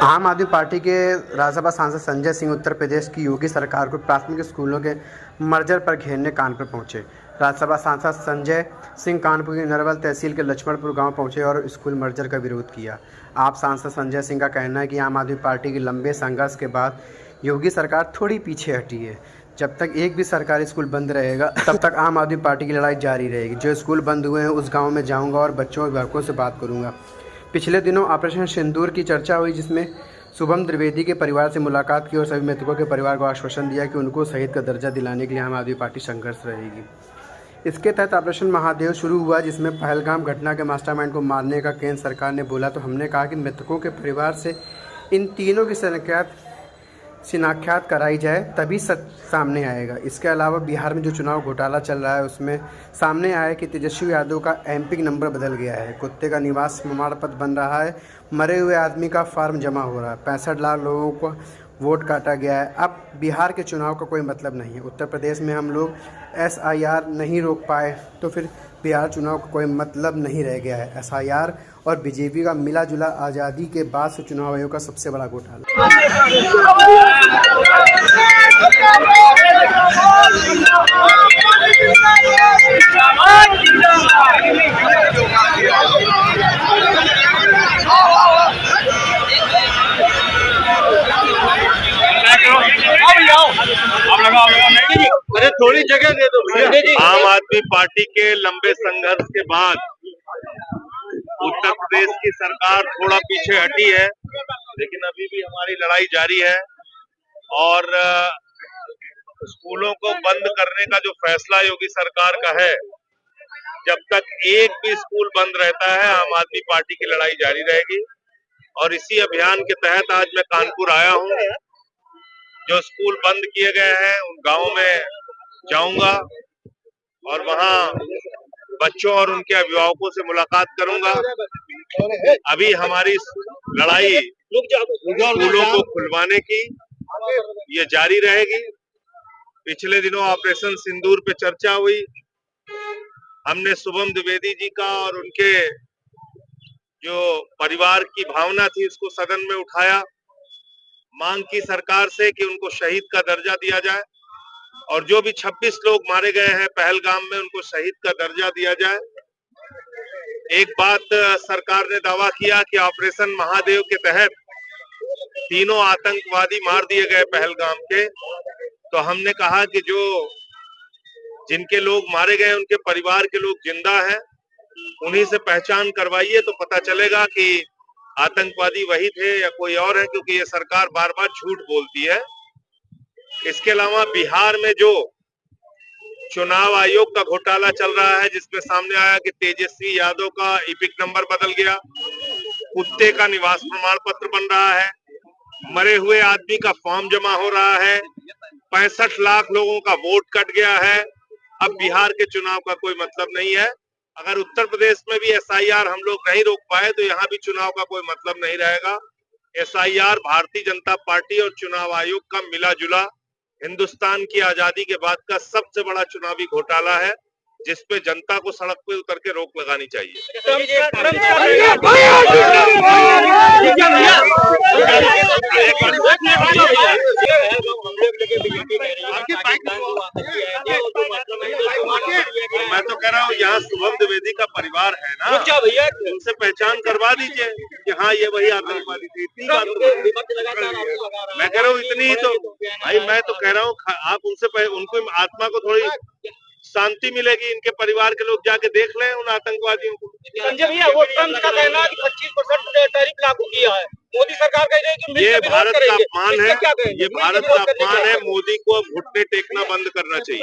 आम आदमी पार्टी के राज्यसभा सांसद संजय सिंह उत्तर प्रदेश की योगी सरकार को प्राथमिक स्कूलों के मर्जर पर घेरने कानपुर पहुंचे। राज्यसभा सांसद संजय सिंह कानपुर की नरवल तहसील के लक्ष्मणपुर गांव पहुंचे और स्कूल मर्जर का विरोध किया। आप सांसद संजय सिंह का कहना है कि आम आदमी पार्टी के लंबे संघर्ष के बाद योगी सरकार थोड़ी पीछे हटी है। जब तक एक भी सरकारी स्कूल बंद रहेगा तब तक आम आदमी पार्टी की लड़ाई जारी रहेगी। जो स्कूल बंद हुए हैं उस गाँव में जाऊँगा और बच्चों और अभिभावकों से बात करूँगा। पिछले दिनों ऑपरेशन सिंदूर की चर्चा हुई, जिसमें शुभम द्विवेदी के परिवार से मुलाकात की और सभी मृतकों के परिवार को आश्वासन दिया कि उनको शहीद का दर्जा दिलाने के लिए आम आदमी पार्टी संघर्ष रहेगी। इसके तहत ऑपरेशन महादेव शुरू हुआ, जिसमें पहलगाम घटना के मास्टरमाइंड को मारने का केंद्र सरकार ने बोला। तो हमने कहा कि मृतकों के परिवार से इन तीनों की शिनाख्यात कराई जाए, तभी सच सामने आएगा। इसके अलावा बिहार में जो चुनाव घोटाला चल रहा है उसमें सामने आया कि तेजस्वी यादव का एमपी नंबर बदल गया है, कुत्ते का निवास प्रमाण पत्र बन रहा है, मरे हुए आदमी का फार्म जमा हो रहा है, 65 लाख लोगों को वोट काटा गया है। अब बिहार के चुनाव का कोई मतलब नहीं है। उत्तर प्रदेश में हम लोग SIR नहीं रोक पाए तो फिर बिहार चुनाव का कोई मतलब नहीं रह गया है। SIR और बीजेपी का मिला जुला आज़ादी के बाद से चुनाव आयोग का सबसे बड़ा घोटाला। अरे थोड़ी जगह दे दो। आम आदमी पार्टी के लंबे संघर्ष के बाद उत्तर प्रदेश की सरकार थोड़ा पीछे हटी है, लेकिन अभी भी हमारी लड़ाई जारी है। और स्कूलों को बंद करने का जो फैसला योगी सरकार का है, जब तक एक भी स्कूल बंद रहता है आम आदमी पार्टी की लड़ाई जारी रहेगी। और इसी अभियान के तहत आज मैं कानपुर आया हूँ। जो स्कूल बंद किए गए हैं उन गांवों में जाऊंगा और वहां बच्चों और उनके अभिभावकों से मुलाकात करूंगा। अभी हमारी लड़ाई स्कूलों को खुलवाने की ये जारी रहेगी। पिछले दिनों ऑपरेशन सिंदूर पे चर्चा हुई। हमने शुभम द्विवेदी जी का और उनके जो परिवार की भावना थी उसको सदन में उठाया। मांग की सरकार से कि उनको शहीद का दर्जा दिया जाए और जो भी 26 लोग मारे गए हैं पहलगाम में उनको शहीद का दर्जा दिया जाए। एक बात सरकार ने दावा किया कि ऑपरेशन महादेव के तहत तीनों आतंकवादी मार दिए गए पहलगाम के। तो हमने कहा कि जो जिनके लोग मारे गए उनके परिवार के लोग जिंदा हैं, उन्हीं से पहचान करवाइए तो पता चलेगा कि आतंकवादी वही थे या कोई और है, क्योंकि ये सरकार बार बार झूठ बोलती है। इसके अलावा बिहार में जो चुनाव आयोग का घोटाला चल रहा है, जिसमें सामने आया कि तेजस्वी यादव का इपिक नंबर बदल गया, कुत्ते का निवास प्रमाण पत्र बन रहा है, मरे हुए आदमी का फॉर्म जमा हो रहा है, 65 लाख लोगों का वोट कट गया है। अब बिहार के चुनाव का कोई मतलब नहीं है। अगर उत्तर प्रदेश में भी SIR हम लोग नहीं रोक पाए तो यहाँ भी चुनाव का कोई मतलब नहीं रहेगा। SIR भारतीय जनता पार्टी और चुनाव आयोग का मिला जुला हिंदुस्तान की आजादी के बाद का सबसे बड़ा चुनावी घोटाला है, जिसपे जनता को सड़क पे उतर के रोक लगानी चाहिए। मैं तो कह रहा हूँ यहाँ शुभम द्विवेदी का परिवार है ना, उनसे पहचान करवा दीजिए कि हाँ ये वही आतंकवादी थे। इतनी बात मैं कह रहा हूँ, इतनी तो भाई मैं तो कह रहा हूँ आप उनसे उनको आत्मा को थोड़ी शांति मिलेगी। इनके परिवार के लोग जाके देख लें उन आतंकवादियों को। संजय भैया, वो ट्रम्प का कहना है कि 25% टैरिफ लागू किया है, मोदी सरकार कह रही है कि ये भारत का अपमान है। ये भारत का अपमान है। मोदी को अब घुटने टेकना बंद करना चाहिए।